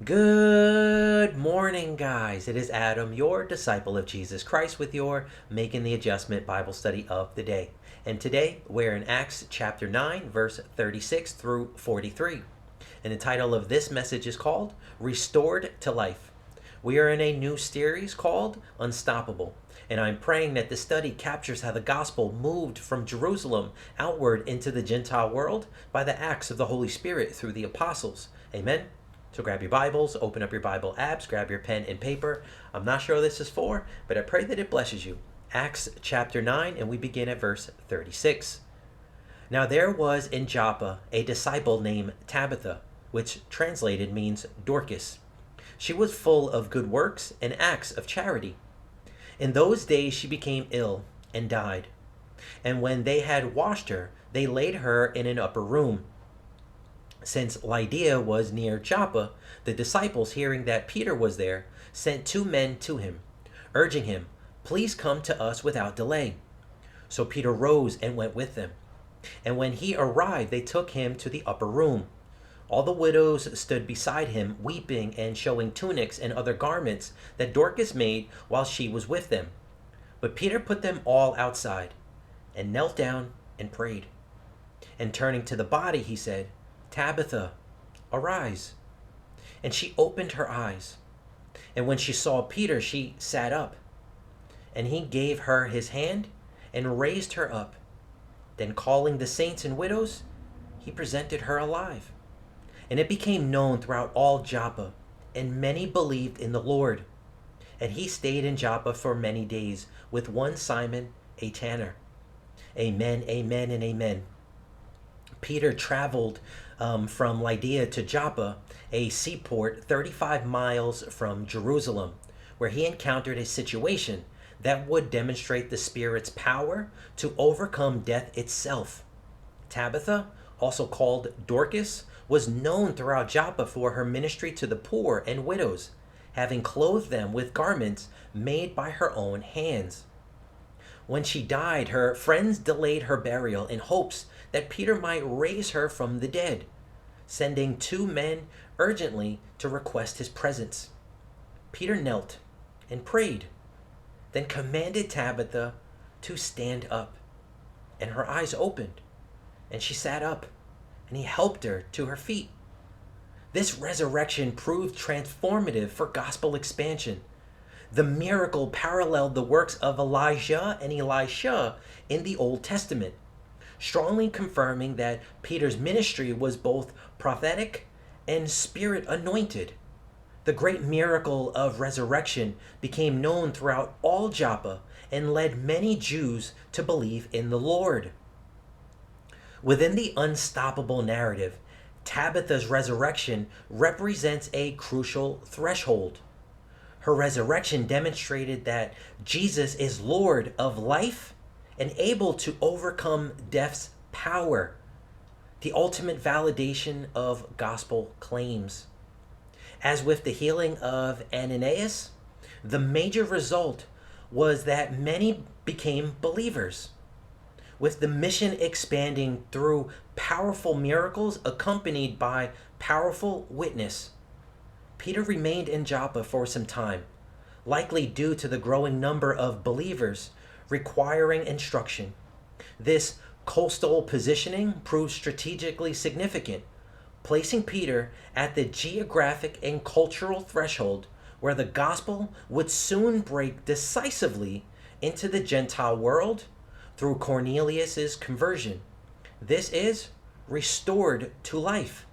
Good morning, guys. It is Adam, your disciple of Jesus Christ, with your Making the Adjustment Bible study of the day. And today we're in Acts chapter 9, verse 36 through 43. And the title of this message is called Restored to Life. We are in a new series called Unstoppable. And I'm praying that the study captures how the gospel moved from Jerusalem outward into the Gentile world by the acts of the Holy Spirit through the apostles. Amen. So grab your Bibles, open up your Bible apps, grab your pen and paper. I'm not sure what this is for, but I pray that it blesses you. Acts chapter 9, and we begin at verse 36. Now there was in Joppa a disciple named Tabitha, which translated means Dorcas. She was full of good works and acts of charity. In those days she became ill and died. And when they had washed her, they laid her in an upper room. Since Lydda was near Joppa, the disciples, hearing that Peter was there, sent 2 men to him, urging him, "Please come to us without delay." So Peter rose and went with them. And when he arrived, they took him to the upper room. All the widows stood beside him, weeping and showing tunics and other garments that Dorcas made while she was with them. But Peter put them all outside, and knelt down and prayed. And turning to the body, he said, "Tabitha, arise." And she opened her eyes. And when she saw Peter, she sat up. And he gave her his hand and raised her up. Then calling the saints and widows, he presented her alive. And it became known throughout all Joppa, and many believed in the Lord. And he stayed in Joppa for many days with one Simon, a tanner. Amen, amen, and amen. Peter traveled from Lydda to Joppa, a seaport 35 miles from Jerusalem, where he encountered a situation that would demonstrate the Spirit's power to overcome death itself. Tabitha, also called Dorcas, was known throughout Joppa for her ministry to the poor and widows, having clothed them with garments made by her own hands. When she died, her friends delayed her burial in hopes that Peter might raise her from the dead, sending 2 men urgently to request his presence. Peter knelt and prayed, then commanded Tabitha to stand up. And her eyes opened, and she sat up, and he helped her to her feet. This resurrection proved transformative for gospel expansion. The miracle paralleled the works of Elijah and Elisha in the Old Testament, strongly confirming that Peter's ministry was both prophetic and Spirit-anointed. The great miracle of resurrection became known throughout all Joppa and led many Jews to believe in the Lord. Within the unstoppable narrative, Tabitha's resurrection represents a crucial threshold. Her resurrection demonstrated that Jesus is Lord of life and able to overcome death's power, the ultimate validation of gospel claims. As with the healing of Ananias, the major result was that many became believers, with the mission expanding through powerful miracles accompanied by powerful witness. Peter remained in Joppa for some time, likely due to the growing number of believers requiring instruction. This coastal positioning proved strategically significant, placing Peter at the geographic and cultural threshold where the gospel would soon break decisively into the Gentile world through Cornelius's conversion. This is restored to life.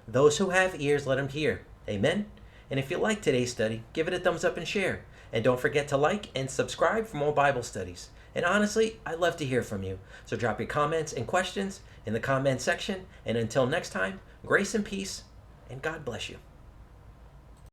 Those who have ears, let them hear. Amen. And if you like today's study, give it a thumbs up and share. And don't forget to like and subscribe for more Bible studies. And honestly, I'd love to hear from you. So drop your comments and questions in the comment section. And until next time, grace and peace, and God bless you.